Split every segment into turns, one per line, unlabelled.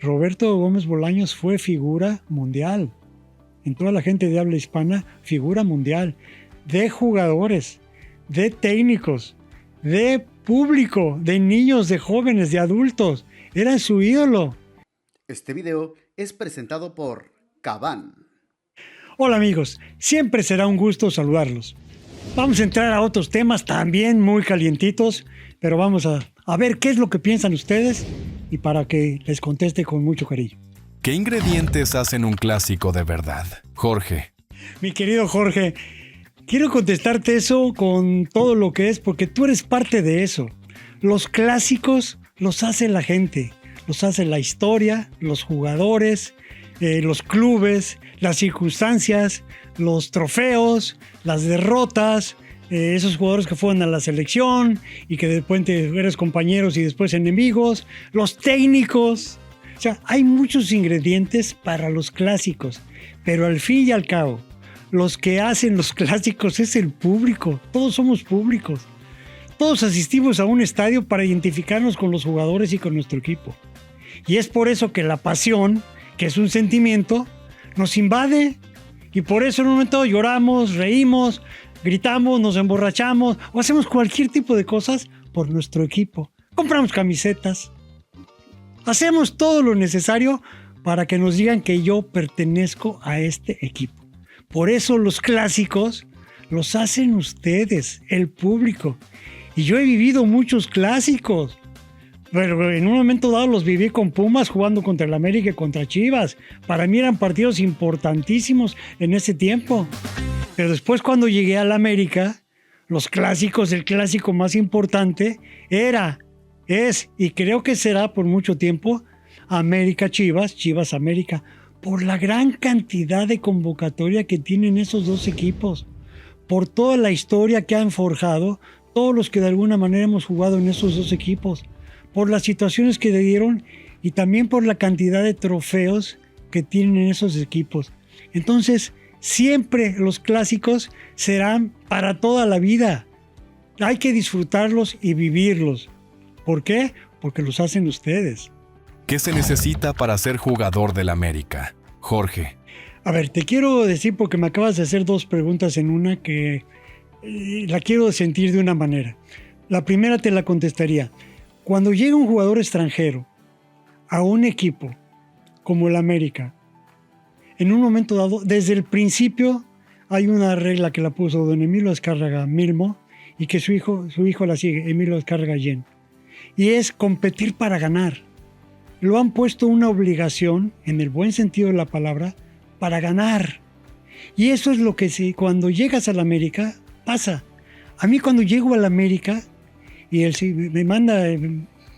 Roberto Gómez Bolaños fue figura mundial. En toda la gente de habla hispana, figura mundial. De jugadores, de técnicos, de público, de niños, de jóvenes, de adultos. Era su ídolo.
Este video es presentado por Caban.
Hola amigos, siempre será un gusto saludarlos. Vamos a entrar a otros temas también muy calientitos, pero vamos a ver qué es lo que piensan ustedes y para que les conteste con mucho cariño.
¿Qué ingredientes hacen un clásico de verdad? Jorge.
Mi querido Jorge, quiero contestarte eso con todo lo que es, porque tú eres parte de eso. Los clásicos los hace la gente, los hace la historia, los jugadores, los clubes, las circunstancias, los trofeos, las derrotas, esos jugadores que fueron a la selección y que después eres compañeros y después enemigos, los técnicos. O sea, hay muchos ingredientes para los clásicos, pero al fin y al cabo, los que hacen los clásicos es el público. Todos somos públicos. Todos asistimos a un estadio para identificarnos con los jugadores y con nuestro equipo. Y es por eso que la pasión, que es un sentimiento, nos invade. Y por eso en un momento lloramos, reímos, gritamos, nos emborrachamos o hacemos cualquier tipo de cosas por nuestro equipo. Compramos camisetas. Hacemos todo lo necesario para que nos digan que yo pertenezco a este equipo. Por eso los clásicos los hacen ustedes, el público. Y yo he vivido muchos clásicos. Pero en un momento dado los viví con Pumas jugando contra el América y contra Chivas. Para mí eran partidos importantísimos en ese tiempo. Pero después cuando llegué al América, los clásicos, el clásico más importante es y creo que será por mucho tiempo América-Chivas, Chivas-América, por la gran cantidad de convocatoria que tienen esos dos equipos, por toda la historia que han forjado todos los que de alguna manera hemos jugado en esos dos equipos, por las situaciones que le dieron y también por la cantidad de trofeos que tienen esos equipos. Entonces, siempre los clásicos serán para toda la vida. Hay que disfrutarlos y vivirlos. ¿Por qué? Porque los hacen ustedes.
¿Qué se necesita para ser jugador del América? Jorge.
A ver, te quiero decir porque me acabas de hacer dos preguntas en una que la quiero sentir de una manera. La primera te la contestaría. Cuando llega un jugador extranjero a un equipo como el América, en un momento dado, desde el principio hay una regla que la puso don Emilio Azcárraga Milmo y que su hijo la sigue, Emilio Azcárraga Yen. Y es competir para ganar. Lo han puesto una obligación, en el buen sentido de la palabra, para ganar. Y eso es lo que cuando llegas a la América pasa. A mí cuando llego a la América y él me manda,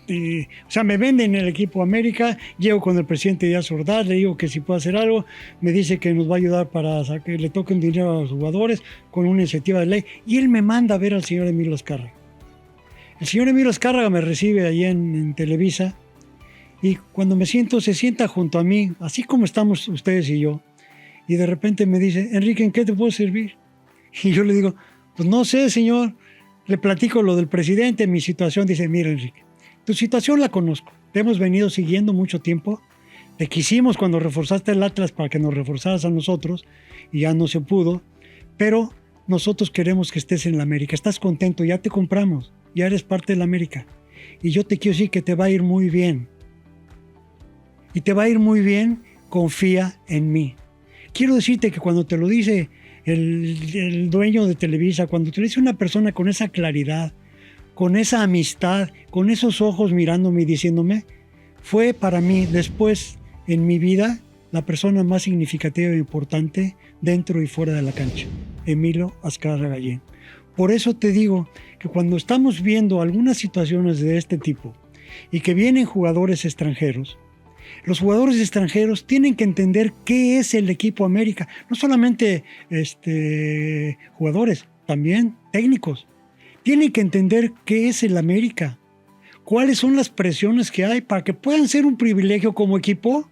me vende en el equipo América, llego con el presidente Díaz Ordaz, le digo que si puedo hacer algo, me dice que nos va a ayudar para que le toquen dinero a los jugadores con una iniciativa de ley, y él me manda a ver al señor Emilio Azcárraga. El señor Emilio Azcárraga me recibe allí en Televisa y cuando me siento, se sienta junto a mí, así como estamos ustedes y yo, y de repente me dice, Enrique, ¿en qué te puedo servir? Y yo le digo, pues no sé, señor. Le platico lo del presidente, mi situación. Dice, mira, Enrique, tu situación la conozco. Te hemos venido siguiendo mucho tiempo. Te quisimos cuando reforzaste el Atlas para que nos reforzaras a nosotros y ya no se pudo. Pero nosotros queremos que estés en la América. Estás contento, ya te compramos. Ya eres parte de la América. Y yo te quiero decir que te va a ir muy bien. Y te va a ir muy bien, confía en mí. Quiero decirte que cuando te lo dice el dueño de Televisa, cuando te lo dice una persona con esa claridad, con esa amistad, con esos ojos mirándome y diciéndome, fue para mí después en mi vida la persona más significativa e importante dentro y fuera de la cancha, Emilio Azcárraga Yen. Por eso te digo que cuando estamos viendo algunas situaciones de este tipo y que vienen jugadores extranjeros, los jugadores extranjeros tienen que entender qué es el equipo América. No solamente jugadores, también técnicos. Tienen que entender qué es el América. Cuáles son las presiones que hay para que puedan ser un privilegio como equipo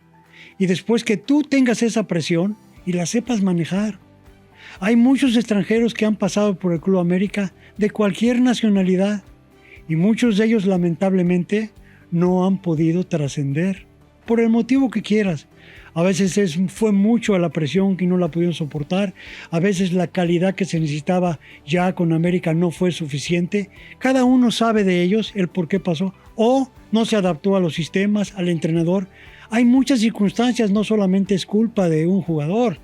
y después que tú tengas esa presión y la sepas manejar. Hay muchos extranjeros que han pasado por el Club América de cualquier nacionalidad y muchos de ellos lamentablemente no han podido trascender. por el motivo que quieras. A veces fue mucho la presión que no la pudieron soportar. A veces la calidad que se necesitaba ya con América no fue suficiente. Cada uno sabe de ellos el por qué pasó. O no se adaptó a los sistemas, al entrenador. Hay muchas circunstancias, no solamente es culpa de un jugador.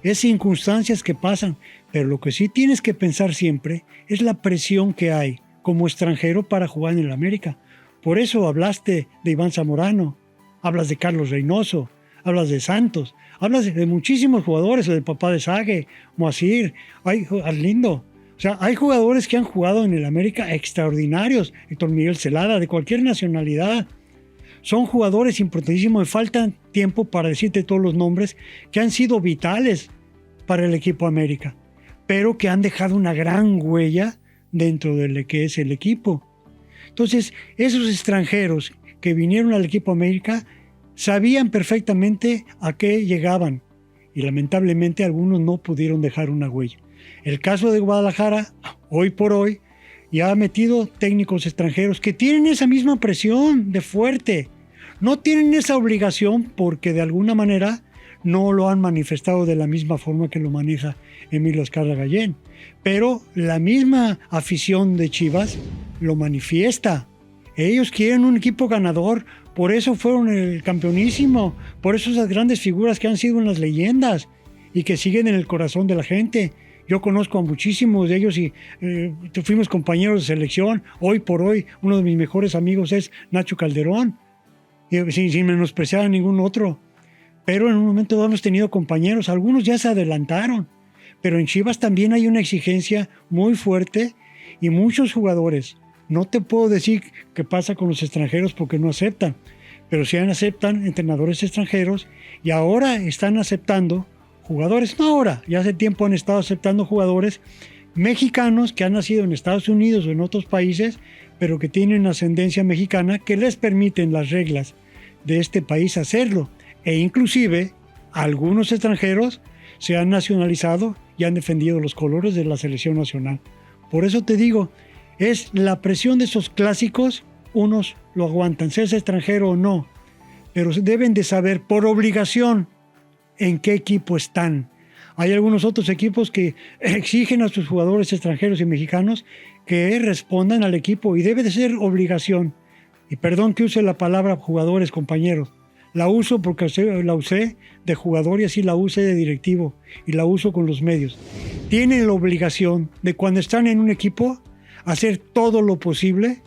Es circunstancias que pasan. Pero lo que sí tienes que pensar siempre es la presión que hay como extranjero para jugar en el América. Por eso hablaste de Iván Zamorano, hablas de Carlos Reynoso, hablas de Santos, hablas de muchísimos jugadores, del papá de Sague, Moacir, Arlindo. O sea, hay jugadores que han jugado en el América extraordinarios, Héctor Miguel Celada, de cualquier nacionalidad. Son jugadores importantísimos, me faltan tiempo para decirte todos los nombres que han sido vitales para el equipo América, pero que han dejado una gran huella dentro de lo que es el equipo. Entonces, esos extranjeros que vinieron al equipo América sabían perfectamente a qué llegaban y lamentablemente algunos no pudieron dejar una huella. El caso de Guadalajara, hoy por hoy, ya ha metido técnicos extranjeros que tienen esa misma presión de fuerte. No tienen esa obligación porque de alguna manera no lo han manifestado de la misma forma que lo maneja Emilio Azcárraga Gallén. Pero la misma afición de Chivas lo manifiesta. Ellos quieren un equipo ganador, por eso fueron el campeonísimo, por eso esas grandes figuras que han sido unas leyendas y que siguen en el corazón de la gente. Yo conozco a muchísimos de ellos y fuimos compañeros de selección. Hoy por hoy, uno de mis mejores amigos es Nacho Calderón, sin menospreciar a ningún otro. Pero en un momento dado hemos tenido compañeros, algunos ya se adelantaron. Pero en Chivas también hay una exigencia muy fuerte y muchos jugadores. No te puedo decir qué pasa con los extranjeros porque no aceptan, pero sí aceptan entrenadores extranjeros y ahora están aceptando jugadores, no ahora, ya hace tiempo han estado aceptando jugadores mexicanos que han nacido en Estados Unidos o en otros países, pero que tienen ascendencia mexicana que les permiten las reglas de este país hacerlo. E inclusive algunos extranjeros se han nacionalizado y han defendido los colores de la selección nacional. Por eso te digo, es la presión de esos clásicos, unos lo aguantan, seas extranjero o no, pero deben de saber por obligación en qué equipo están. Hay algunos otros equipos que exigen a sus jugadores extranjeros y mexicanos que respondan al equipo y debe de ser obligación. Y perdón que use la palabra jugadores, compañeros. La uso porque la usé de jugador y así la usé de directivo y la uso con los medios. Tienen la obligación de cuando están en un equipo hacer todo lo posible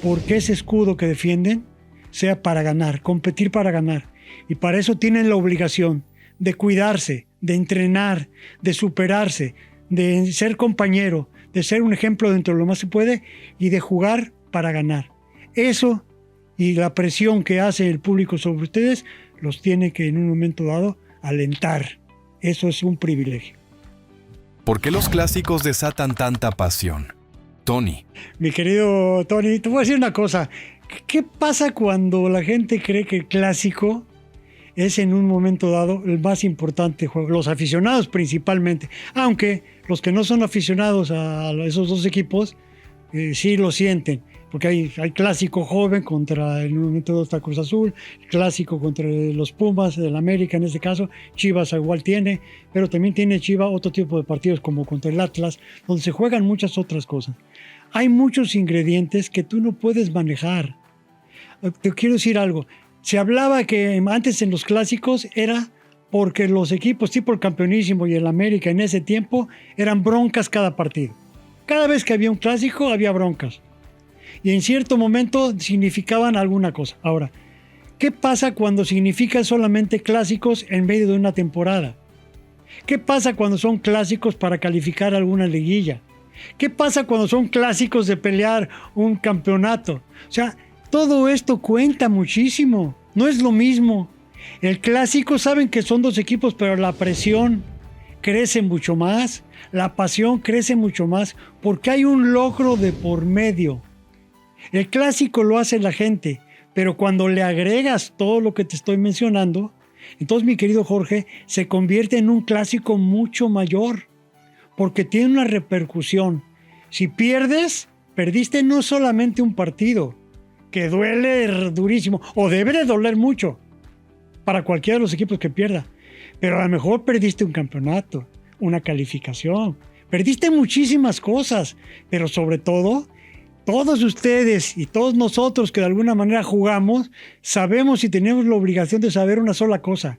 porque ese escudo que defienden sea para ganar, competir para ganar. Y para eso tienen la obligación de cuidarse, de entrenar, de superarse, de ser compañero, de ser un ejemplo dentro de lo más se puede y de jugar para ganar. Eso y la presión que hace el público sobre ustedes los tiene que en un momento dado alentar. Eso es un privilegio.
¿Por qué los clásicos desatan tanta pasión? Tony.
Mi querido Tony, te voy a decir una cosa. ¿Qué pasa cuando la gente cree que el clásico es en un momento dado el más importante juego? Los aficionados principalmente, aunque los que no son aficionados a esos dos equipos sí lo sienten, porque hay clásico joven contra, en un momento dado está Cruz Azul, clásico contra los Pumas del América en este caso, Chivas igual tiene, pero también tiene Chivas otro tipo de partidos como contra el Atlas, donde se juegan muchas otras cosas. Hay muchos ingredientes que tú no puedes manejar. Te quiero decir algo. Se hablaba que antes en los clásicos era porque los equipos tipo el Campeonísimo y el América en ese tiempo eran broncas cada partido. Cada vez que había un clásico había broncas. Y en cierto momento significaban alguna cosa. Ahora, ¿qué pasa cuando significan solamente clásicos en medio de una temporada? ¿Qué pasa cuando son clásicos para calificar alguna liguilla? ¿Qué pasa cuando son clásicos de pelear un campeonato? O sea, todo esto cuenta muchísimo. No es lo mismo. El clásico saben que son dos equipos, pero la presión crece mucho más. La pasión crece mucho más porque hay un logro de por medio. El clásico lo hace la gente, pero cuando le agregas todo lo que te estoy mencionando, entonces, mi querido Jorge, se convierte en un clásico mucho mayor, porque tiene una repercusión. Si pierdes, perdiste no solamente un partido, que duele durísimo, o debe de doler mucho, para cualquiera de los equipos que pierda. Pero a lo mejor perdiste un campeonato, una calificación, perdiste muchísimas cosas, pero sobre todo, todos ustedes y todos nosotros que de alguna manera jugamos, sabemos y tenemos la obligación de saber una sola cosa.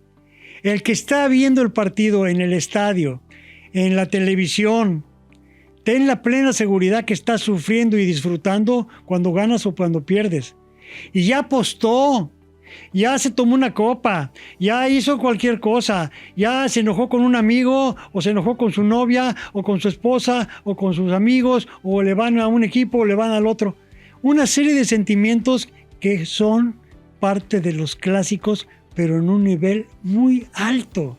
El que está viendo el partido en el estadio, en la televisión, ten la plena seguridad que estás sufriendo y disfrutando cuando ganas o cuando pierdes. Y ya apostó, ya se tomó una copa, ya hizo cualquier cosa, ya se enojó con un amigo, o se enojó con su novia, o con su esposa, o con sus amigos, o le van a un equipo o le van al otro. Una serie de sentimientos que son parte de los clásicos, pero en un nivel muy alto.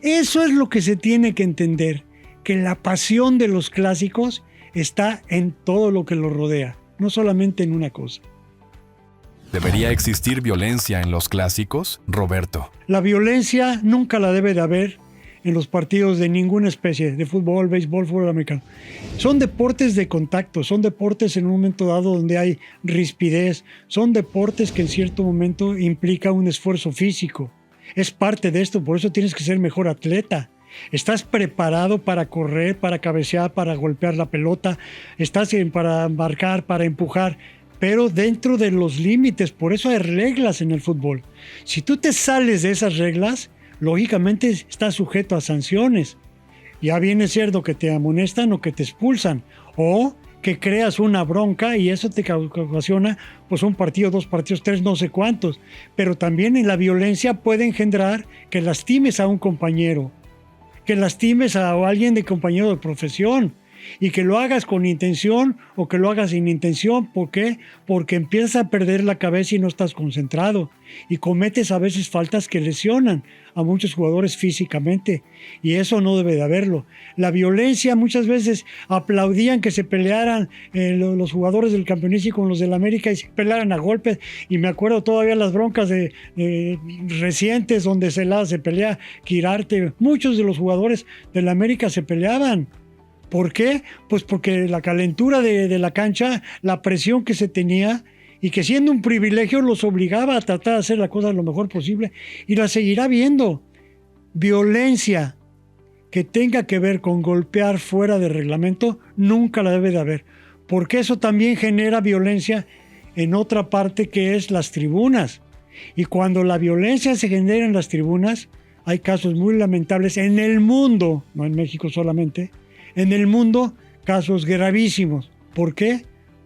Eso es lo que se tiene que entender, que la pasión de los clásicos está en todo lo que los rodea, no solamente en una cosa.
¿Debería existir violencia en los clásicos, Roberto?
La violencia nunca la debe de haber en los partidos de ninguna especie, de fútbol, béisbol, fútbol americano. Son deportes de contacto, son deportes en un momento dado donde hay rispidez, son deportes que en cierto momento implica un esfuerzo físico. Es parte de esto, por eso tienes que ser mejor atleta. Estás preparado para correr, para cabecear, para golpear la pelota, para marcar, para empujar, pero dentro de los límites. Por eso hay reglas en el fútbol. Si tú te sales de esas reglas, lógicamente estás sujeto a sanciones. Ya viene siendo que te amonestan o que te expulsan, o que creas una bronca y eso te ocasiona pues un partido, 2 partidos, 3, no sé cuántos. Pero también en la violencia puede engendrar que lastimes a un compañero, que lastimes a alguien de compañero de profesión, y que lo hagas con intención o que lo hagas sin intención. ¿Por qué? Porque empiezas a perder la cabeza y no estás concentrado y cometes a veces faltas que lesionan a muchos jugadores físicamente, y eso no debe de haberlo. La violencia, muchas veces aplaudían que se pelearan los jugadores del Campeonísimo con los del América y se pelearan a golpes, y me acuerdo todavía las broncas recientes donde se pelea Quirarte. Muchos de los jugadores del América se peleaban. ¿Por qué? Pues porque la calentura de la cancha, la presión que se tenía, y que siendo un privilegio los obligaba a tratar de hacer la cosa lo mejor posible, y la seguirá viendo. Violencia que tenga que ver con golpear fuera de reglamento, nunca la debe de haber, porque eso también genera violencia en otra parte, que es las tribunas. Y cuando la violencia se genera en las tribunas, hay casos muy lamentables en el mundo, no en México solamente, en el mundo, casos gravísimos. ¿Por qué?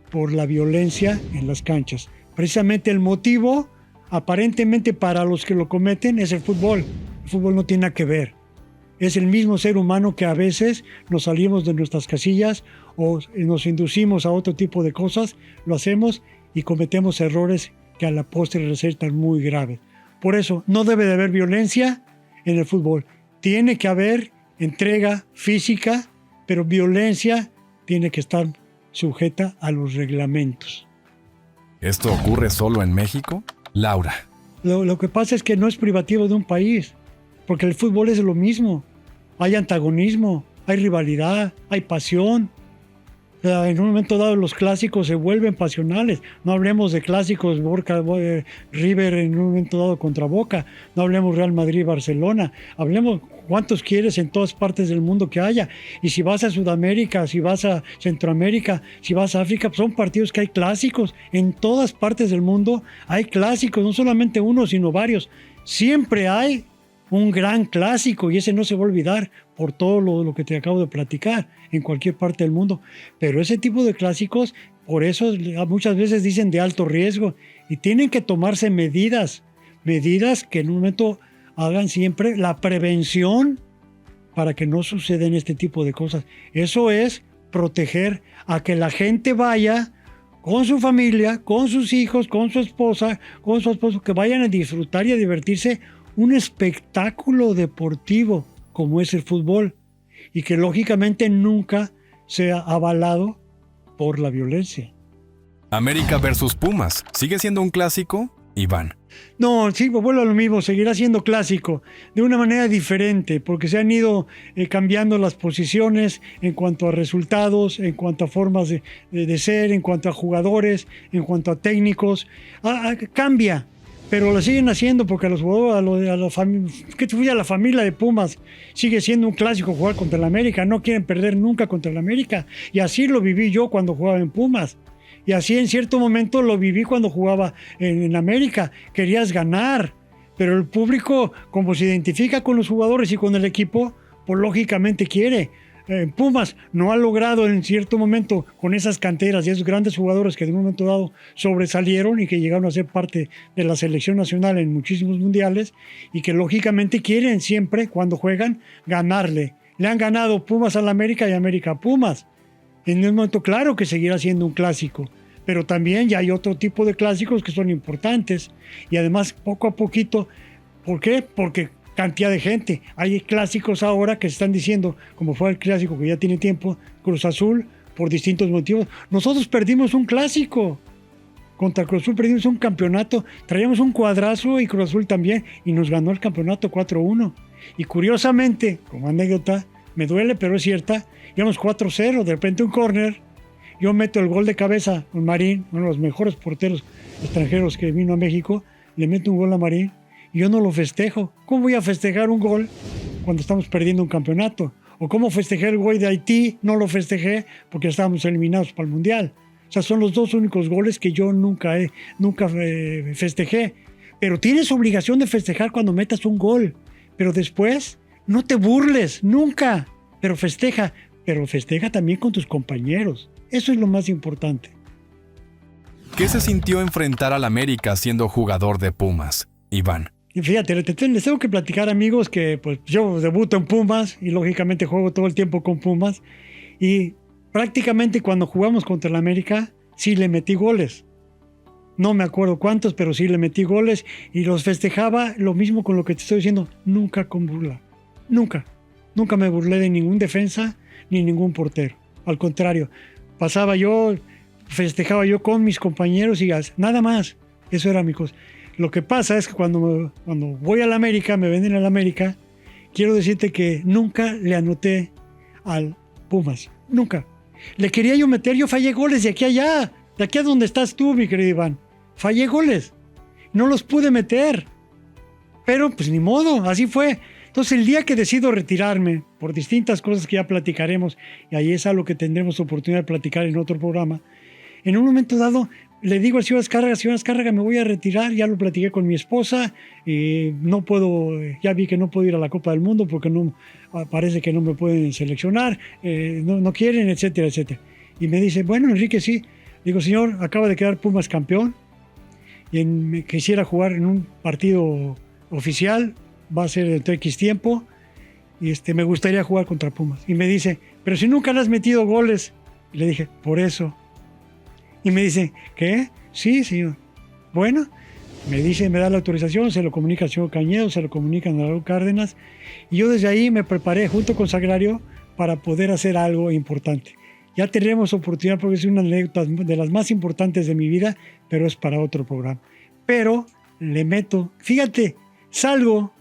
Por la violencia en las canchas. Precisamente el motivo, aparentemente para los que lo cometen, es el fútbol. El fútbol no tiene nada que ver. Es el mismo ser humano que a veces nos salimos de nuestras casillas o nos inducimos a otro tipo de cosas, lo hacemos y cometemos errores que a la postre resultan muy graves. Por eso, no debe de haber violencia en el fútbol. Tiene que haber entrega física, pero violencia tiene que estar sujeta a los reglamentos.
¿Esto ocurre solo en México? Laura.
Lo que pasa es que no es privativo de un país, porque el fútbol es lo mismo. Hay antagonismo, hay rivalidad, hay pasión. En un momento dado los clásicos se vuelven pasionales. No hablemos de clásicos River en un momento dado contra Boca. No hablemos Real Madrid-Barcelona. Hablemos cuántos quieres en todas partes del mundo que haya. Y si vas a Sudamérica, si vas a Centroamérica, si vas a África, pues son partidos que hay clásicos. En todas partes del mundo hay clásicos, no solamente uno, sino varios. Siempre hay un gran clásico y ese no se va a olvidar por todo lo que te acabo de platicar en cualquier parte del mundo. Pero ese tipo de clásicos, por eso muchas veces dicen de alto riesgo, y tienen que tomarse medidas que en un momento hagan siempre la prevención para que no sucedan este tipo de cosas. Eso es proteger a que la gente vaya con su familia, con sus hijos, con su esposa, con su esposo, que vayan a disfrutar y a divertirse un espectáculo deportivo como es el fútbol, y que lógicamente nunca sea avalado por la violencia.
América versus Pumas, ¿sigue siendo un clásico, Iván?
No, sí, vuelvo a lo mismo, seguirá siendo clásico, de una manera diferente, porque se han ido cambiando las posiciones en cuanto a resultados, en cuanto a formas de ser, en cuanto a jugadores, en cuanto a técnicos. Cambia, pero lo siguen haciendo porque a los jugadores, a la familia de Pumas sigue siendo un clásico jugar contra el América, no quieren perder nunca contra el América, y así lo viví yo cuando jugaba en Pumas, y así en cierto momento lo viví cuando jugaba en América, querías ganar, pero el público, como se identifica con los jugadores y con el equipo, pues lógicamente quiere. Pumas no ha logrado en cierto momento con esas canteras y esos grandes jugadores que de un momento dado sobresalieron y que llegaron a ser parte de la selección nacional en muchísimos mundiales y que lógicamente quieren siempre cuando juegan ganarle. Le han ganado Pumas al América y América a Pumas. En un momento claro que seguirá siendo un clásico, pero también ya hay otro tipo de clásicos que son importantes y además poco a poquito. ¿Por qué? Porque cantidad de gente. Hay clásicos ahora que se están diciendo, como fue el clásico que ya tiene tiempo, Cruz Azul, por distintos motivos. Nosotros perdimos un clásico. Contra Cruz Azul perdimos un campeonato. Traíamos un cuadrazo y Cruz Azul también. Y nos ganó el campeonato 4-1. Y curiosamente, como anécdota, me duele, pero es cierta, íbamos 4-0. De repente un córner. Yo meto el gol de cabeza a Marín, uno de los mejores porteros extranjeros que vino a México. Le meto un gol a Marín. Y yo no lo festejo. ¿Cómo voy a festejar un gol cuando estamos perdiendo un campeonato? ¿O cómo festejé el gol de Haití? No lo festejé porque estábamos eliminados para el Mundial. O sea, son los dos únicos goles que yo nunca festejé. Pero tienes obligación de festejar cuando metas un gol. Pero después, no te burles, nunca. Pero festeja también con tus compañeros. Eso es lo más importante.
¿Qué se sintió enfrentar al América siendo jugador de Pumas, Iván?
Y fíjate, les tengo que platicar, amigos, que pues yo debuto en Pumas y lógicamente juego todo el tiempo con Pumas y prácticamente cuando jugamos contra el América sí le metí goles. No me acuerdo cuántos, pero sí le metí goles y los festejaba lo mismo con lo que te estoy diciendo, nunca con burla. Nunca me burlé de ningún defensa ni ningún portero. Al contrario, festejaba yo con mis compañeros y nada más. Eso era mi cosa. Lo que pasa es que cuando voy al América, me venden al América, quiero decirte que nunca le anoté al Pumas. Nunca. Le quería yo meter, yo fallé goles de aquí a allá. De aquí a donde estás tú, mi querido Iván. Fallé goles. No los pude meter. Pero pues ni modo, así fue. Entonces el día que decido retirarme, por distintas cosas que ya platicaremos, y ahí es algo que tendremos oportunidad de platicar en otro programa, en un momento dado le digo al señor Azcárraga, me voy a retirar, ya lo platiqué con mi esposa, no puedo, ya vi que no puedo ir a la Copa del Mundo porque parece que no me pueden seleccionar, no quieren, etcétera, etcétera. Y me dice, bueno, Enrique, sí. Digo, señor, acaba de quedar Pumas campeón y me quisiera jugar en un partido oficial, va a ser dentro de X tiempo, y me gustaría jugar contra Pumas. Y me dice, pero si nunca le has metido goles. Y le dije, por eso. Y me dice, ¿qué? Sí, señor. Bueno, me da la autorización, se lo comunica al señor Cañedo, se lo comunican a Raúl Cárdenas, y yo desde ahí me preparé junto con Sagrario para poder hacer algo importante. Ya tendremos oportunidad porque es una anécdota de las más importantes de mi vida, pero es para otro programa. Pero le meto, fíjate, salgo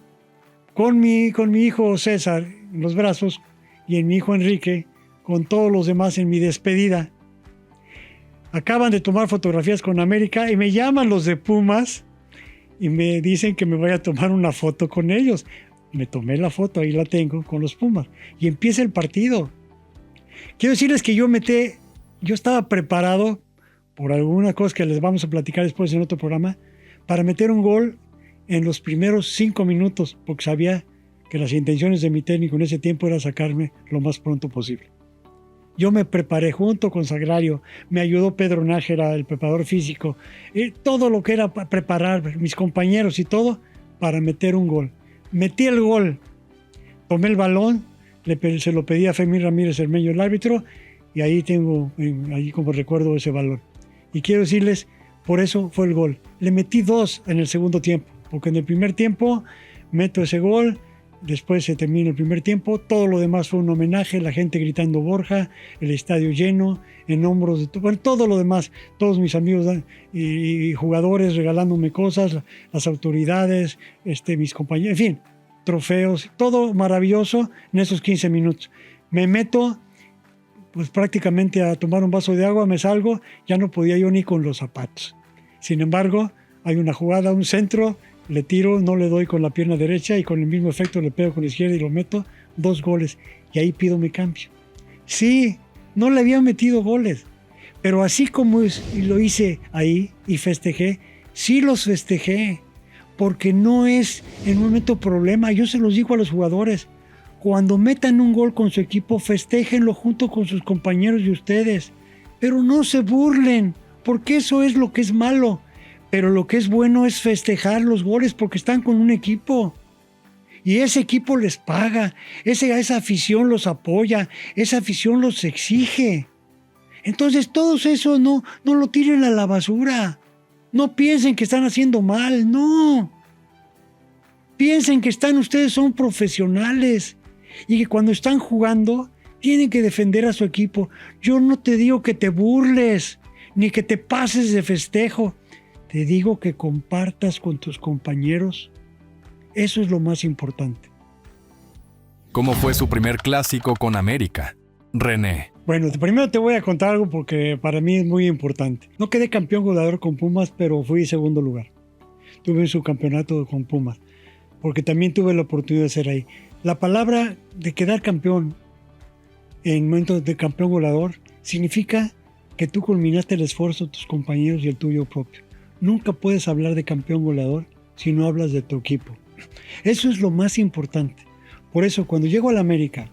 con mi hijo César en los brazos y en mi hijo Enrique, con todos los demás en mi despedida. Acaban de tomar fotografías con América y me llaman los de Pumas y me dicen que me vaya a tomar una foto con ellos. Me tomé la foto, ahí la tengo, con los Pumas. Y empieza el partido. Quiero decirles que yo estaba preparado, por alguna cosa que les vamos a platicar después en otro programa, para meter un gol en los primeros 5 minutos, porque sabía que las intenciones de mi técnico en ese tiempo era sacarme lo más pronto posible. Yo me preparé junto con Sagrario, me ayudó Pedro Nájera, el preparador físico, todo lo que era preparar, mis compañeros y todo, para meter un gol. Metí el gol, tomé el balón, se lo pedí a Fermín Ramírez Cermeño, el árbitro, y ahí tengo, ahí como recuerdo ese balón. Y quiero decirles, por eso fue el gol. Le metí 2 en el segundo tiempo, porque en el primer tiempo meto ese gol. Después se termina el primer tiempo, todo lo demás fue un homenaje, la gente gritando Borja, el estadio lleno, en hombros de todo lo demás, todos mis amigos y jugadores regalándome cosas, las autoridades, mis compañeros, en fin, trofeos, todo maravilloso en esos 15 minutos. Me meto pues prácticamente a tomar un vaso de agua, me salgo, ya no podía yo ni con los zapatos. Sin embargo, hay una jugada, un centro, le tiro, no le doy con la pierna derecha y con el mismo efecto le pego con la izquierda y lo meto, 2 goles. Y ahí pido mi cambio. Sí, no le había metido goles, pero así como lo hice ahí y festejé, sí los festejé, porque no es en un momento problema. Yo se los digo a los jugadores, cuando metan un gol con su equipo, festéjenlo junto con sus compañeros y ustedes, pero no se burlen, porque eso es lo que es malo. Pero lo que es bueno es festejar los goles porque están con un equipo. Y ese equipo les paga, esa afición los apoya, esa afición los exige. Entonces todo eso no lo tiren a la basura. No piensen que están haciendo mal, no. Piensen que ustedes son profesionales y que cuando están jugando tienen que defender a su equipo. Yo no te digo que te burles ni que te pases de festejo. Te digo que compartas con tus compañeros. Eso es lo más importante.
¿Cómo fue su primer clásico con América? René.
Bueno, primero te voy a contar algo porque para mí es muy importante. No quedé campeón goleador con Pumas, pero fui segundo lugar. Tuve su campeonato con Pumas, porque también tuve la oportunidad de ser ahí. La palabra de quedar campeón en momentos de campeón goleador significa que tú culminaste el esfuerzo de tus compañeros y el tuyo propio. Nunca puedes hablar de campeón goleador si no hablas de tu equipo. Eso es lo más importante. Por eso, cuando llego a la América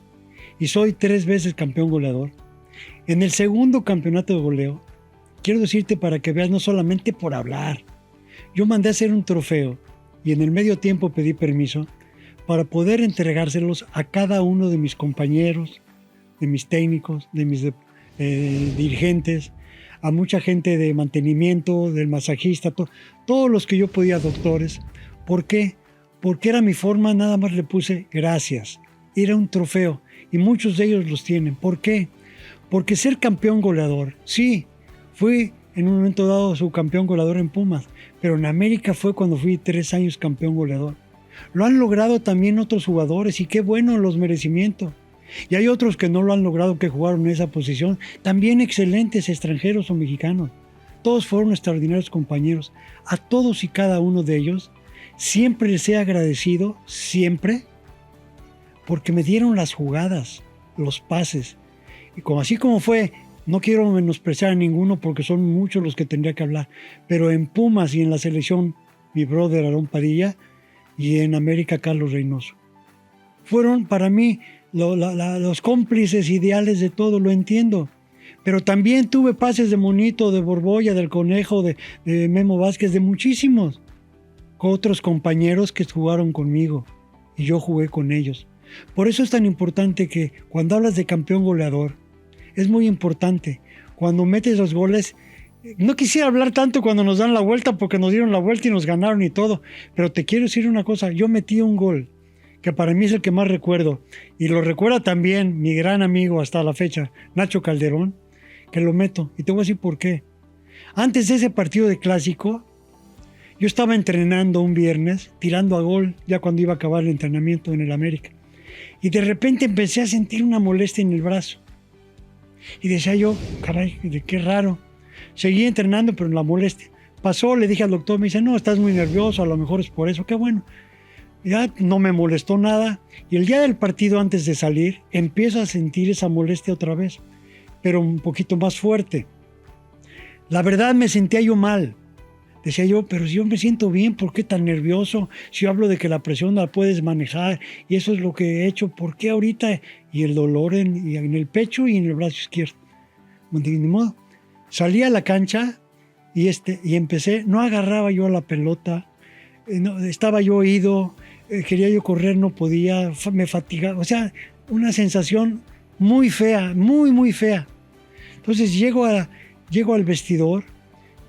y soy 3 veces campeón goleador, en el segundo campeonato de goleo, quiero decirte para que veas, no solamente por hablar. Yo mandé a hacer un trofeo y en el medio tiempo pedí permiso para poder entregárselos a cada uno de mis compañeros, de mis técnicos, de mis dirigentes, a mucha gente de mantenimiento, del masajista, todos los que yo podía, doctores. ¿Por qué? Porque era mi forma, nada más le puse gracias. Era un trofeo y muchos de ellos los tienen. ¿Por qué? Porque ser campeón goleador, sí, fui en un momento dado subcampeón goleador en Pumas, pero en América fue cuando fui 3 años campeón goleador. Lo han logrado también otros jugadores y qué bueno los merecimientos. Y hay otros que no lo han logrado, que jugaron en esa posición, también excelentes extranjeros o mexicanos. Todos fueron extraordinarios compañeros. A todos y cada uno de ellos siempre les he agradecido, siempre, porque me dieron las jugadas, los pases. Y así como fue, no quiero menospreciar a ninguno porque son muchos los que tendría que hablar, pero en Pumas y en la selección, mi brother Aarón Padilla, y en América Carlos Reynoso. Fueron para mí los cómplices ideales de todo, lo entiendo. Pero también tuve pases de Monito, de Borbolla, del Conejo, de Memo Vázquez, de muchísimos. Con otros compañeros que jugaron conmigo y yo jugué con ellos. Por eso es tan importante que cuando hablas de campeón goleador, es muy importante. Cuando metes los goles, no quisiera hablar tanto cuando nos dan la vuelta porque nos dieron la vuelta y nos ganaron y todo. Pero te quiero decir una cosa, yo metí un gol que para mí es el que más recuerdo, y lo recuerda también mi gran amigo hasta la fecha, Nacho Calderón, que lo meto, y te voy a decir por qué. Antes de ese partido de clásico, yo estaba entrenando un viernes, tirando a gol, ya cuando iba a acabar el entrenamiento en el América, y de repente empecé a sentir una molestia en el brazo, y decía yo, caray, qué raro. Seguí entrenando, pero la molestia pasó, le dije al doctor, me dice, no, estás muy nervioso, a lo mejor es por eso, qué bueno. Ya no me molestó nada, y el día del partido, antes de salir, empiezo a sentir esa molestia otra vez, pero un poquito más fuerte. La verdad me sentía yo mal. Decía yo, pero si yo me siento bien, ¿por qué tan nervioso? Si yo hablo de que la presión la puedes manejar, y eso es lo que he hecho, ¿por qué ahorita? Y el dolor en el pecho y en el brazo izquierdo. Ni modo. Salí a la cancha y empecé, no agarraba yo a la pelota, estaba yo oído, quería yo correr, no podía, me fatigaba, o sea, una sensación muy fea, muy, muy fea. Entonces llego al vestidor,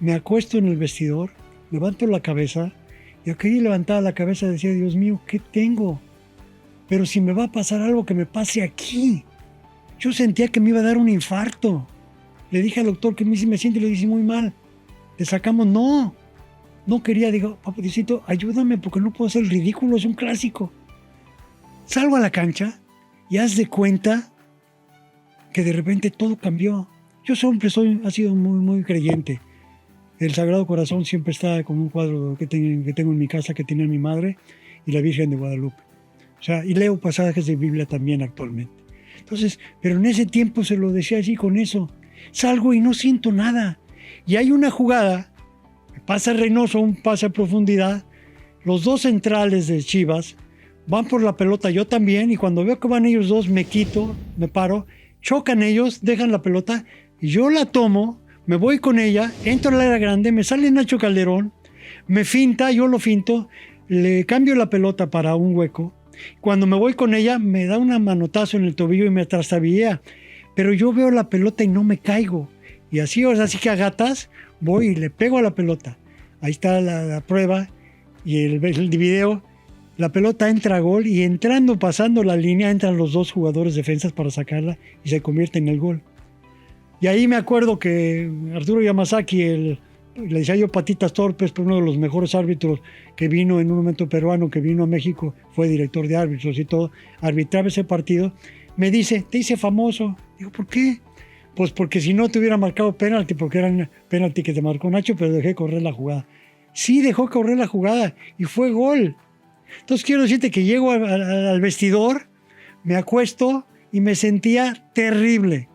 me acuesto en el vestidor, levanto la cabeza, y aquello levantaba la cabeza decía, Dios mío, ¿qué tengo? Pero si me va a pasar algo, que me pase aquí. Yo sentía que me iba a dar un infarto. Le dije al doctor que me siento y le dije muy mal. Le sacamos, no quería, digo, papacito, ayúdame porque no puedo hacer el ridículo, es un clásico. Salgo a la cancha y haz de cuenta que de repente todo cambió. Yo siempre he sido muy, muy creyente. El Sagrado Corazón siempre está con un cuadro que tengo en mi casa, que tenía mi madre, y la Virgen de Guadalupe. O sea, y leo pasajes de Biblia también actualmente. Entonces, pero en ese tiempo se lo decía así con eso. Salgo y no siento nada. Y hay una jugada, pasa Reynoso, un pase a profundidad, los dos centrales de Chivas van por la pelota, yo también, y cuando veo que van ellos dos, me quito, me paro, chocan ellos, dejan la pelota, y yo la tomo, me voy con ella, entro al área grande, me sale Nacho Calderón, me finta, yo lo finto, le cambio la pelota para un hueco. Cuando me voy con ella, me da una manotazo en el tobillo y me trastabillea. Pero yo veo la pelota y no me caigo. Y así, o sea, así que a gatas, voy y le pego a la pelota. Ahí está la prueba y el video. La pelota entra a gol y entrando, pasando la línea, entran los dos jugadores defensas para sacarla y se convierte en el gol. Y ahí me acuerdo que Arturo Yamazaki, le decía yo patitas torpes, pero uno de los mejores árbitros que vino en un momento peruano, que vino a México, fue director de árbitros y todo, arbitraba ese partido, me dice, te hice famoso. Digo, ¿por qué? Pues porque si no te hubiera marcado penalti, porque era un penalti que te marcó Nacho, pero dejé correr la jugada. Sí, dejó correr la jugada y fue gol. Entonces quiero decirte que llego al vestidor, me acuesto y me sentía terrible.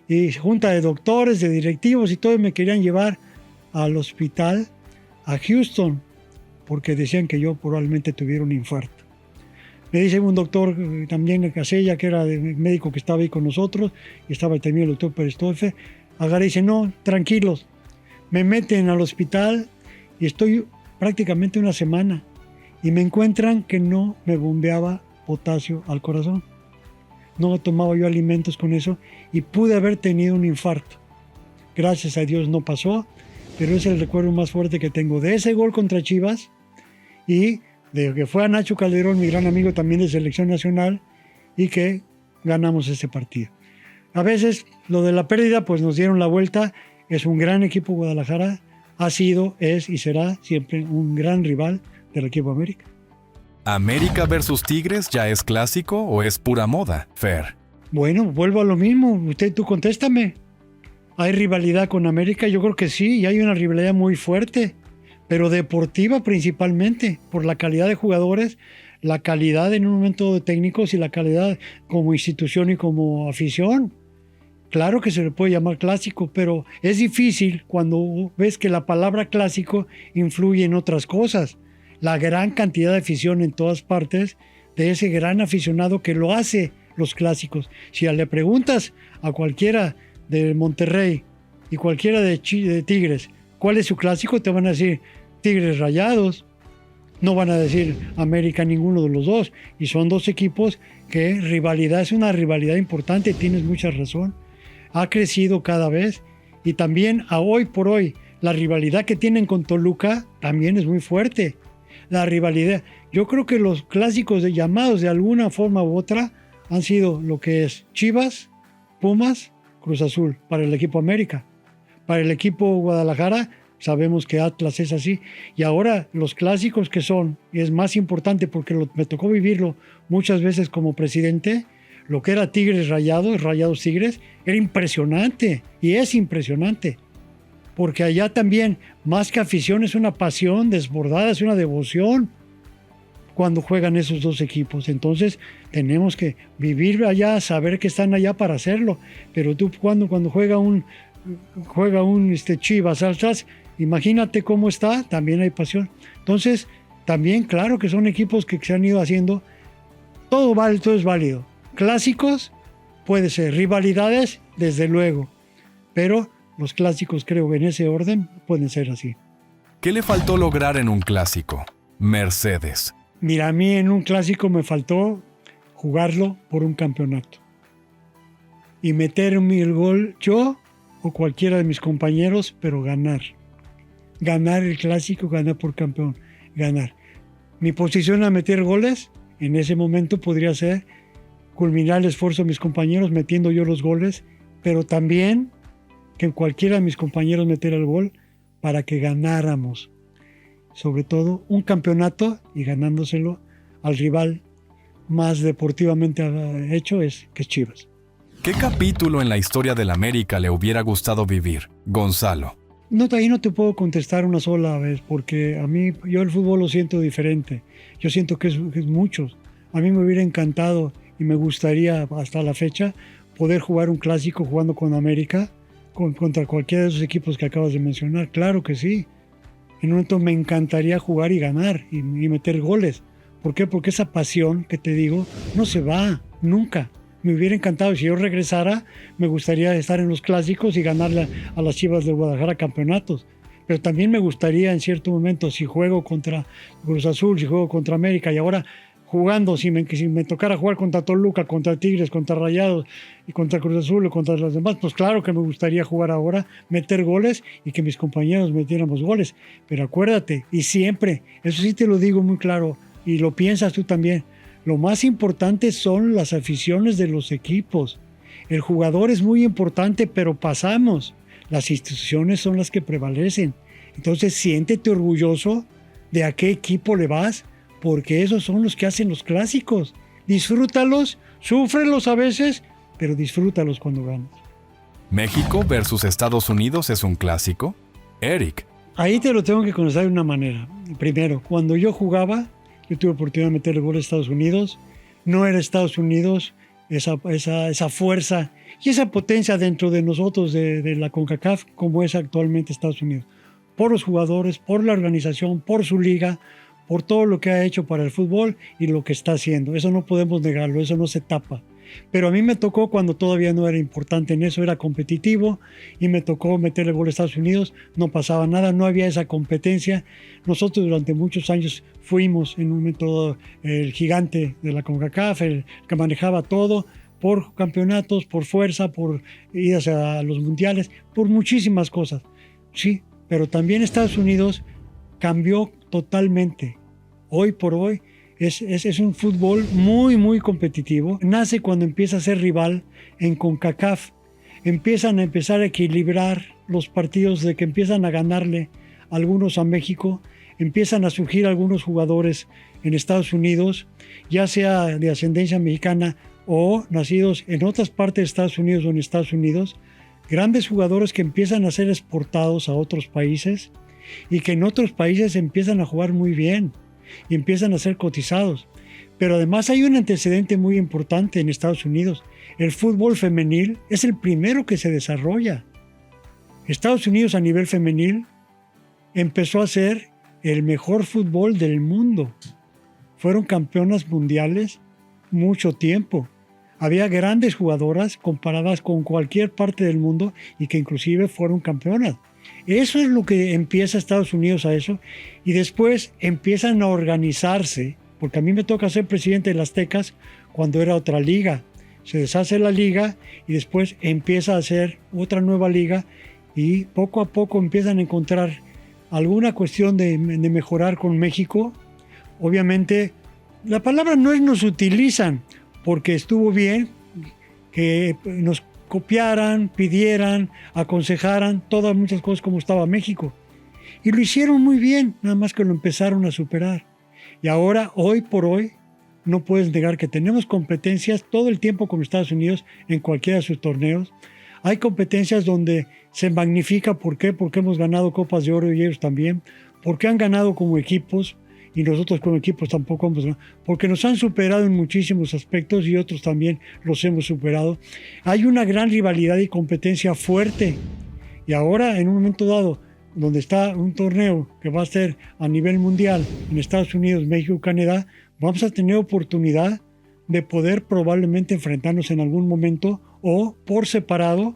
Y junta de doctores, de directivos y todo, me querían llevar al hospital, a Houston, porque decían que yo probablemente tuviera un infarto. Me dice un doctor también, Casella, que era el médico que estaba ahí con nosotros, y estaba también el doctor Perestofe, agarra y dice, no, tranquilos. Me meten al hospital y estoy prácticamente una semana, y me encuentran que no me bombeaba potasio al corazón. No tomaba yo alimentos con eso, y pude haber tenido un infarto. Gracias a Dios no pasó, pero es el recuerdo más fuerte que tengo de ese gol contra Chivas y de que fue a Nacho Calderón, mi gran amigo también de selección nacional, y que ganamos ese partido. A veces lo de la pérdida pues nos dieron la vuelta. Es un gran equipo Guadalajara, ha sido, es y será siempre un gran rival del equipo América.
¿América versus Tigres ya es clásico o es pura moda, Fer?
Bueno, vuelvo a lo mismo, tú contéstame. ¿Hay rivalidad con América? Yo creo que sí, y hay una rivalidad muy fuerte, pero deportiva principalmente, por la calidad de jugadores, la calidad en un momento de técnicos y la calidad como institución y como afición. Claro que se le puede llamar clásico, pero es difícil cuando ves que la palabra clásico influye en otras cosas. La gran cantidad de afición en todas partes, de ese gran aficionado que lo hace los clásicos. Si le preguntas a cualquiera de Monterrey y cualquiera de Tigres, ¿cuál es su clásico? Te van a decir Tigres Rayados, no van a decir América ninguno de los dos, y son dos equipos que rivalidad, es una rivalidad importante, tienes mucha razón, ha crecido cada vez, y también a hoy por hoy la rivalidad que tienen con Toluca también es muy fuerte, la rivalidad, yo creo que los clásicos llamados de alguna forma u otra han sido lo que es Chivas, Pumas, Cruz Azul, para el equipo América. Para el equipo Guadalajara, sabemos que Atlas es así. Y ahora los clásicos que son, y es más importante porque me tocó vivirlo muchas veces como presidente, lo que era Tigres Rayados, Rayados Tigres, era impresionante. Y es impresionante. Porque allá también, más que afición, es una pasión desbordada, es una devoción cuando juegan esos dos equipos. Entonces tenemos que vivir allá, saber que están allá para hacerlo. Pero tú cuando juega un Chivas Atlas, imagínate cómo está, también hay pasión. Entonces también claro que son equipos que se han ido haciendo, todo es válido. Clásicos puede ser, rivalidades desde luego, pero los clásicos creo que en ese orden pueden ser así.
¿Qué le faltó lograr en un clásico? Mercedes.
Mira, a mí en un clásico me faltó jugarlo por un campeonato. Y meterme el gol yo o cualquiera de mis compañeros, pero ganar. Ganar el clásico, ganar por campeón, ganar. Mi posición a meter goles, en ese momento podría ser culminar el esfuerzo de mis compañeros metiendo yo los goles, pero también que cualquiera de mis compañeros metiera el gol para que ganáramos. Sobre todo un campeonato y ganándoselo al rival más deportivamente hecho que es Chivas.
¿Qué capítulo en la historia del América le hubiera gustado vivir, Gonzalo?
No, ahí no te puedo contestar una sola vez, porque yo el fútbol lo siento diferente. Yo siento que es muchos. A mí me hubiera encantado y me gustaría hasta la fecha poder jugar un clásico jugando con América, contra cualquiera de esos equipos que acabas de mencionar. Claro que sí. En un momento me encantaría jugar y ganar y meter goles. ¿Por qué? Porque esa pasión que te digo no se va nunca. Me hubiera encantado. Si yo regresara, me gustaría estar en los clásicos y ganarle a las Chivas de Guadalajara campeonatos. Pero también me gustaría en cierto momento, si juego contra Cruz Azul, si juego contra América, y ahora jugando, si me tocara jugar contra Toluca, contra Tigres, contra Rayados y contra Cruz Azul o contra los demás, pues claro que me gustaría jugar ahora, meter goles y que mis compañeros metiéramos goles. Pero acuérdate, y siempre, eso sí te lo digo muy claro, y lo piensas tú también, lo más importante son las aficiones de los equipos. El jugador es muy importante, pero pasamos. Las instituciones son las que prevalecen. Entonces siéntete orgulloso de a qué equipo le vas, porque esos son los que hacen los clásicos. Disfrútalos, súfrelos a veces, pero disfrútalos cuando ganas.
¿México versus Estados Unidos es un clásico? Eric.
Ahí te lo tengo que conocer de una manera. Primero, cuando yo jugaba, yo tuve oportunidad de meterle gol a Estados Unidos. No era Estados Unidos esa fuerza y esa potencia dentro de nosotros, de la CONCACAF, como es actualmente Estados Unidos. Por los jugadores, por la organización, por su liga, por todo lo que ha hecho para el fútbol y lo que está haciendo. Eso no podemos negarlo, eso no se tapa. Pero a mí me tocó cuando todavía no era importante en eso, era competitivo y me tocó meterle gol a Estados Unidos, no pasaba nada, no había esa competencia. Nosotros durante muchos años fuimos en un momento el gigante de la CONCACAF, el que manejaba todo por campeonatos, por fuerza, por idas a los mundiales, por muchísimas cosas. Sí, pero también Estados Unidos cambió totalmente. Hoy por hoy es un fútbol muy, muy competitivo. Nace cuando empieza a ser rival en CONCACAF. Empiezan a equilibrar los partidos, de que empiezan a ganarle algunos a México. Empiezan a surgir algunos jugadores en Estados Unidos, ya sea de ascendencia mexicana o nacidos en otras partes de Estados Unidos o en Estados Unidos. Grandes jugadores que empiezan a ser exportados a otros países y que en otros países empiezan a jugar muy bien y empiezan a ser cotizados. Pero además hay un antecedente muy importante en Estados Unidos. El fútbol femenil es el primero que se desarrolla. Estados Unidos a nivel femenil empezó a ser el mejor fútbol del mundo. Fueron campeonas mundiales mucho tiempo. Había grandes jugadoras comparadas con cualquier parte del mundo y que inclusive fueron campeonas. Eso es lo que empieza Estados Unidos a eso, y después empiezan a organizarse, porque a mí me toca ser presidente de las Aztecas cuando era otra liga. Se deshace la liga y después empieza a hacer otra nueva liga y poco a poco empiezan a encontrar alguna cuestión de mejorar con México. Obviamente, la palabra no es nos utilizan, porque estuvo bien que nos copiaran, pidieran, aconsejaran, todas muchas cosas como estaba México. Y lo hicieron muy bien, nada más que lo empezaron a superar. Y ahora, hoy por hoy, no puedes negar que tenemos competencias todo el tiempo con Estados Unidos en cualquiera de sus torneos. Hay competencias donde se magnifica. ¿Por qué? Porque hemos ganado Copas de Oro y ellos también. Porque han ganado como equipos y nosotros como equipos tampoco hemos ganado. Porque nos han superado en muchísimos aspectos y otros también los hemos superado. Hay una gran rivalidad y competencia fuerte. Y ahora, en un momento dado, donde está un torneo que va a ser a nivel mundial en Estados Unidos, México, Canadá, vamos a tener oportunidad de poder probablemente enfrentarnos en algún momento o por separado,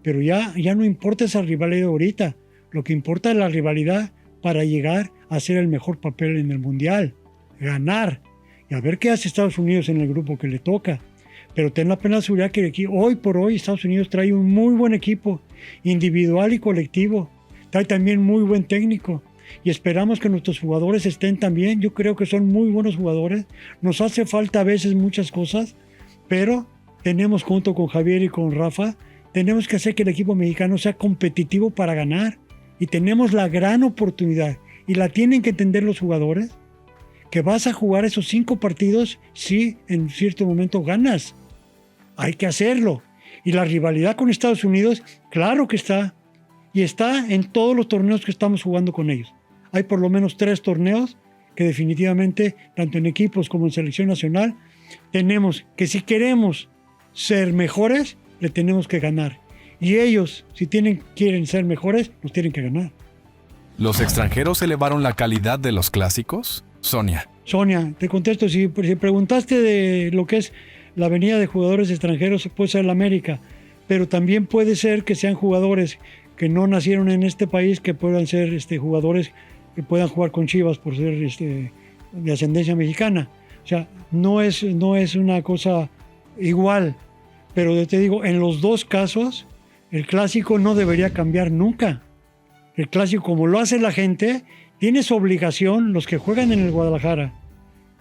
pero ya no importa esa rivalidad ahorita. Lo que importa es la rivalidad para llegar a hacer el mejor papel en el mundial, ganar y a ver qué hace Estados Unidos en el grupo que le toca. Pero ten la plena seguridad que aquí, hoy por hoy Estados Unidos trae un muy buen equipo, individual y colectivo. Trae también muy buen técnico y esperamos que nuestros jugadores estén también. Yo creo que son muy buenos jugadores. Nos hace falta a veces muchas cosas, pero tenemos, junto con Javier y con Rafa, tenemos que hacer que el equipo mexicano sea competitivo para ganar. Y tenemos la gran oportunidad, y la tienen que entender los jugadores, que vas a jugar esos 5 partidos si en cierto momento ganas. Hay que hacerlo. Y la rivalidad con Estados Unidos, claro que está. y está en todos los torneos que estamos jugando con ellos. Hay por lo menos 3 torneos que definitivamente, tanto en equipos como en selección nacional, tenemos que si queremos ser mejores, le tenemos que ganar. Y ellos, si quieren ser mejores, nos tienen que ganar.
¿Los extranjeros elevaron la calidad de los clásicos? Sonia,
te contesto, si preguntaste de lo que es la venida de jugadores extranjeros, puede ser la América, pero también puede ser que sean jugadores que no nacieron en este país, que puedan ser jugadores que puedan jugar con Chivas por ser de ascendencia mexicana. O sea, no es una cosa igual, pero te digo, en los dos casos, el clásico no debería cambiar nunca. El clásico, como lo hace la gente, tiene su obligación, los que juegan en el Guadalajara,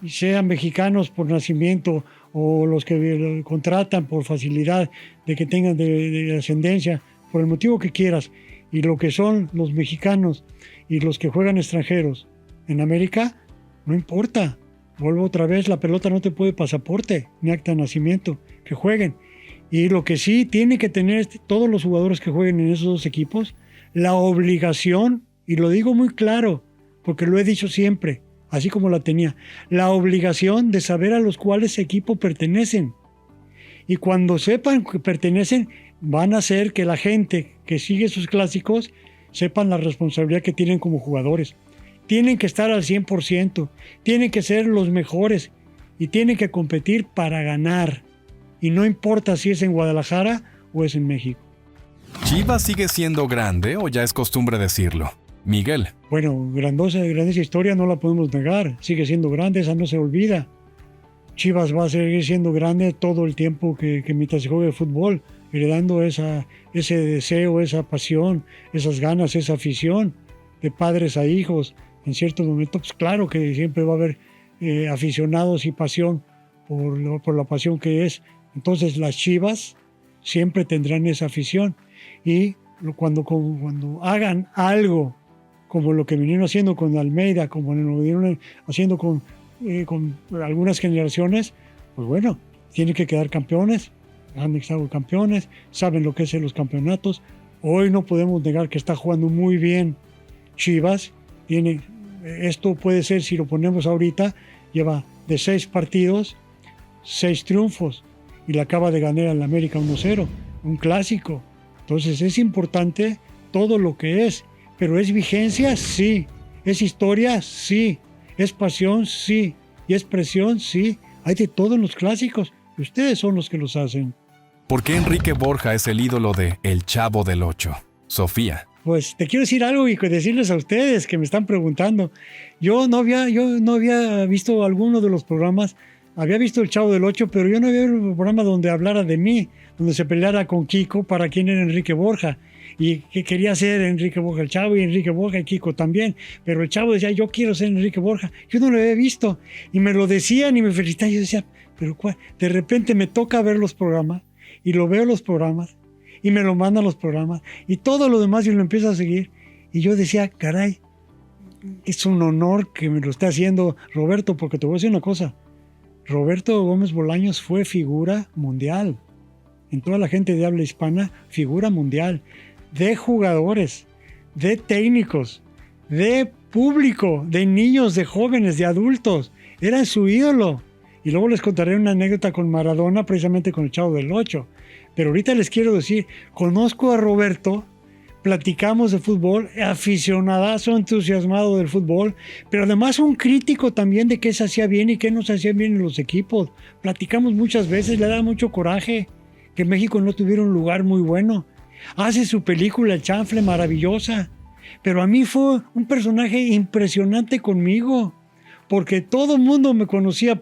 y sean mexicanos por nacimiento o los que lo contratan por facilidad de que tengan de ascendencia, por el motivo que quieras, y lo que son los mexicanos y los que juegan extranjeros en América, no importa. Vuelvo otra vez, la pelota no te puede pasaporte ni acta de nacimiento, que jueguen. Y lo que sí tiene que tener todos los jugadores que jueguen en esos dos equipos, la obligación, y lo digo muy claro, porque lo he dicho siempre, así como la tenía, la obligación de saber a los cuales equipo pertenecen. Y cuando sepan que pertenecen, van a hacer que la gente que sigue sus clásicos sepan la responsabilidad que tienen como jugadores. Tienen que estar al 100%, tienen que ser los mejores y tienen que competir para ganar. Y no importa si es en Guadalajara o es en México.
¿Chivas sigue siendo grande o ya es costumbre decirlo? Miguel.
Bueno, grandiosa historia, no la podemos negar. Sigue siendo grande, esa no se olvida. Chivas va a seguir siendo grande todo el tiempo que mientras se juegue fútbol, heredando ese deseo, esa pasión, esas ganas, esa afición de padres a hijos. En ciertos momentos, pues claro que siempre va a haber aficionados y pasión por la pasión que es. Entonces las Chivas siempre tendrán esa afición. Y cuando hagan algo como lo que vinieron haciendo con Almeida, como lo vinieron haciendo con algunas generaciones, pues bueno, tienen que quedar campeones, han estado campeones, saben lo que es en los campeonatos. Hoy no podemos negar que está jugando muy bien Chivas. Esto puede ser, si lo ponemos ahorita, lleva de 6 partidos, 6 triunfos, y le acaba de ganar al América 1-0, un clásico. Entonces es importante todo lo que es, pero ¿es vigencia? Sí. ¿Es historia? Sí. ¿Es pasión? Sí. ¿Y es presión? Sí. Hay de todo en los clásicos. Ustedes son los que los hacen.
¿Por qué Enrique Borja es el ídolo de El Chavo del Ocho? Sofía.
Pues te quiero decir algo y decirles a ustedes que me están preguntando. Yo no había visto alguno de los programas. Había visto El Chavo del Ocho, pero yo no había visto un programa donde hablara de mí, donde se peleara con Kiko para quién era Enrique Borja. Y que quería ser Enrique Borja, el Chavo, y Enrique Borja y Kiko también. Pero el Chavo decía, yo quiero ser Enrique Borja. Yo no lo había visto. Y me lo decían y me felicitaban. Yo decía, pero ¿cuál? De repente me toca ver los programas y lo veo los programas y me lo mandan los programas y todo lo demás y lo empiezo a seguir. Y yo decía, caray, es un honor que me lo esté haciendo Roberto, porque te voy a decir una cosa. Roberto Gómez Bolaños fue figura mundial. En toda la gente de habla hispana, figura mundial. De jugadores, de técnicos, de público, de niños, de jóvenes, de adultos. Era su ídolo. Y luego les contaré una anécdota con Maradona, precisamente con el Chavo del Ocho. Pero ahorita les quiero decir, conozco a Roberto, platicamos de fútbol, aficionadazo, entusiasmado del fútbol, pero además un crítico también de qué se hacía bien y qué no se hacía bien en los equipos. Platicamos muchas veces, le da mucho coraje que México no tuviera un lugar muy bueno. Hace su película El Chanfle, maravillosa, pero a mí fue un personaje impresionante conmigo, porque todo el mundo me conocía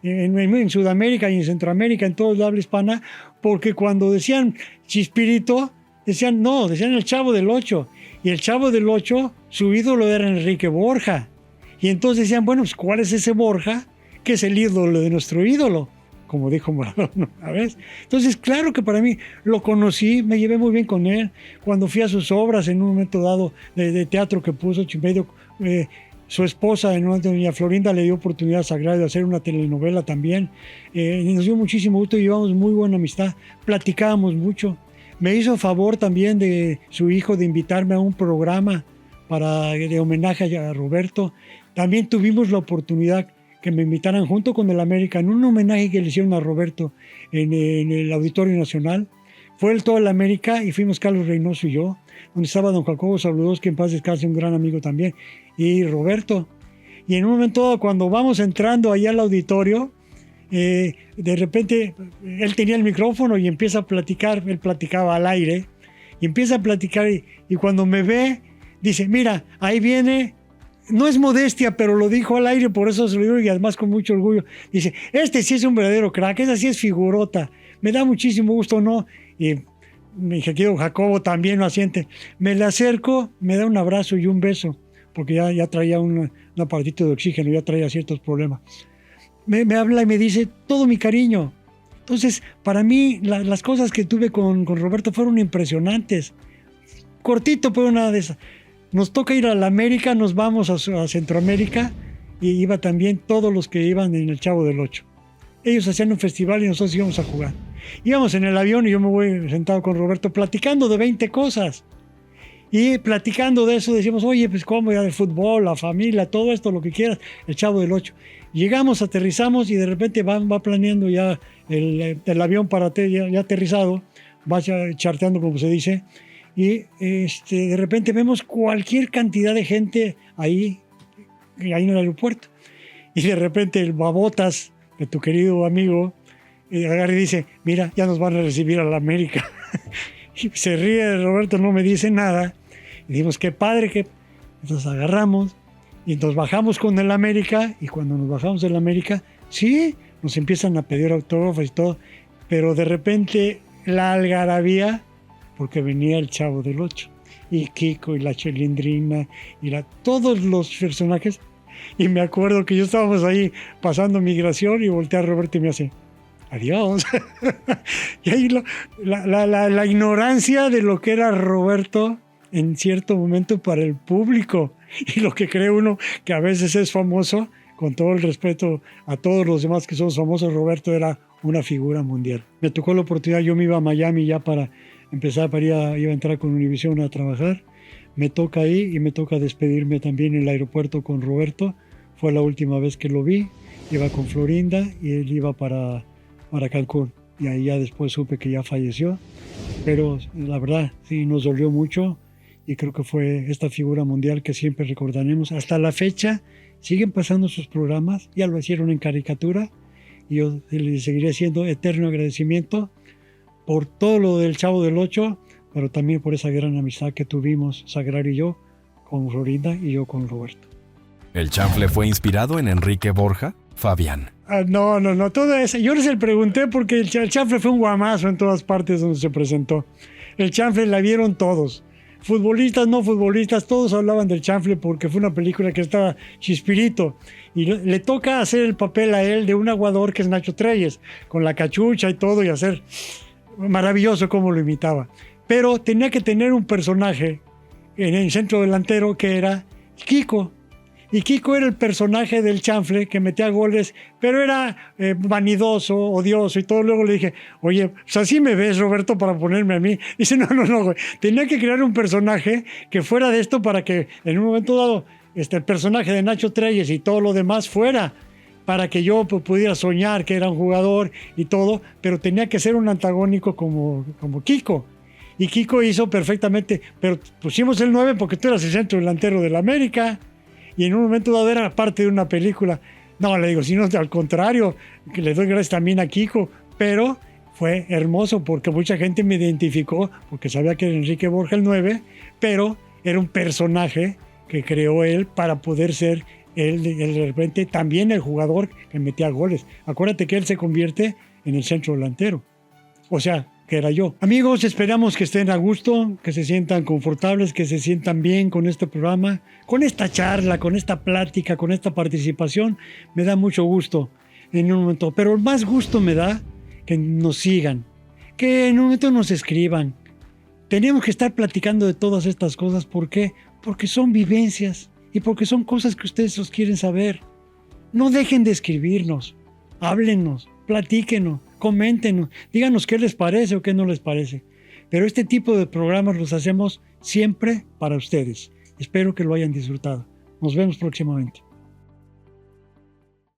en Sudamérica y en Centroamérica, en toda la habla hispana, porque cuando decían Chispirito, decían el Chavo del Ocho. Y el Chavo del Ocho, su ídolo era Enrique Borja. Y entonces decían, bueno, pues ¿cuál es ese Borja que es el ídolo de nuestro ídolo? Como dijo Maradona una vez. Entonces, claro que para mí lo conocí, me llevé muy bien con él. Cuando fui a sus obras en un momento dado de teatro que puso Chimbedo, su esposa, doña Florinda, le dio oportunidad a Sagrario de hacer una telenovela también. Nos dio muchísimo gusto y llevamos muy buena amistad. Platicábamos mucho. Me hizo favor también de su hijo de invitarme a un programa de homenaje a Roberto. También tuvimos la oportunidad que me invitaran junto con el América en un homenaje que le hicieron a Roberto en el Auditorio Nacional. Fue todo el América y fuimos Carlos Reynoso y yo, donde estaba don Jacobo Saludos, que en paz descanse, un gran amigo también, y Roberto. Y en un momento, cuando vamos entrando allá al auditorio, de repente él tenía el micrófono y empieza a platicar, él platicaba al aire, y empieza a platicar y cuando me ve, dice, mira, ahí viene, no es modestia, pero lo dijo al aire, por eso se lo digo y además con mucho orgullo, dice, este sí es un verdadero crack, esa sí es figurota, me da muchísimo gusto, ¿no? Y mi querido Jacobo también lo asiente, me le acerco, me da un abrazo y un beso, porque ya traía un aparatito de oxígeno, ya traía ciertos problemas. Me habla y me dice todo mi cariño. Entonces, para mí, las cosas que tuve con Roberto fueron impresionantes. Cortito, pero nada de esas. Nos toca ir a la América, nos vamos a Centroamérica y iba también todos los que iban en el Chavo del Ocho. Ellos hacían un festival y nosotros íbamos a jugar. Íbamos en el avión y yo me voy sentado con Roberto platicando de 20 cosas. Y platicando de eso decíamos, oye, pues cómo ya del fútbol, la familia, todo esto, lo que quieras, el Chavo del Ocho. Llegamos, aterrizamos y de repente va planeando ya el avión para ya aterrizado, va charteando como se dice, y de repente vemos cualquier cantidad de gente ahí en el aeropuerto. Y de repente el babotas de tu querido amigo agarra y dice, mira, ya nos van a recibir a la América. Y se ríe Roberto, no me dice nada. Y dijimos, qué padre, que entonces agarramos y nos bajamos con el América. Y cuando nos bajamos del América, sí, nos empiezan a pedir autógrafos y todo. Pero de repente la algarabía, porque venía el Chavo del Ocho, y Kiko, y la Chilindrina, y todos los personajes. Y me acuerdo que yo estábamos ahí pasando migración y volteé a Roberto y me hace, adiós. Y ahí la ignorancia de lo que era Roberto en cierto momento para el público y lo que cree uno que a veces es famoso, con todo el respeto a todos los demás que somos famosos, Roberto era una figura mundial. Me tocó la oportunidad, yo me iba a Miami ya para empezar, iba a entrar con Univision a trabajar. Me toca ahí y me toca despedirme también en el aeropuerto con Roberto. Fue la última vez que lo vi, iba con Florinda y él iba para Cancún. Y ahí ya después supe que ya falleció. Pero la verdad, sí, nos dolió mucho y creo que fue esta figura mundial que siempre recordaremos. Hasta la fecha siguen pasando sus programas, ya lo hicieron en caricatura y yo le seguiré haciendo eterno agradecimiento por todo lo del Chavo del Ocho, pero también por esa gran amistad que tuvimos, Sagrario y yo, con Florinda y yo con Roberto.
¿El chanfle fue inspirado en Enrique Borja? Fabián.
No, todo eso. Yo les pregunté porque el chanfle fue un guamazo en todas partes donde se presentó. El chanfle la vieron todos. Futbolistas, no futbolistas, todos hablaban del chanfle porque fue una película que estaba chispirito. Y le toca hacer el papel a él de un aguador que es Nacho Treyes, con la cachucha y todo, y hacer maravilloso cómo lo imitaba. Pero tenía que tener un personaje en el centro delantero que era Kiko. Y Kiko era el personaje del chanfle que metía goles, pero era vanidoso, odioso y todo. Luego le dije, oye, pues así me ves, Roberto, para ponerme a mí. Dice, no, güey. Tenía que crear un personaje que fuera de esto para que en un momento dado el personaje de Nacho Treyes y todo lo demás fuera, para que yo pudiera soñar que era un jugador y todo, pero tenía que ser un antagónico como Kiko. Y Kiko hizo perfectamente, pero pusimos el 9 porque tú eras el centro delantero del América. Y en un momento dado era parte de una película. No, le digo, sino al contrario, que le doy gracias también a Kiko, pero fue hermoso porque mucha gente me identificó, porque sabía que era Enrique Borja el 9, pero era un personaje que creó él para poder ser él de repente también el jugador que metía goles. Acuérdate que él se convierte en el centro delantero. O sea, que era yo. Amigos, esperamos que estén a gusto, que se sientan confortables, que se sientan bien con este programa, con esta charla, con esta plática, con esta participación. Me da mucho gusto en un momento, pero más gusto me da que nos sigan, que en un momento nos escriban. Tenemos que estar platicando de todas estas cosas. ¿Por qué? Porque son vivencias y porque son cosas que ustedes os quieren saber. No dejen de escribirnos, háblenos, platíquenos, coméntenos, díganos qué les parece o qué no les parece. Pero este tipo de programas los hacemos siempre para ustedes. Espero que lo hayan disfrutado. Nos vemos próximamente.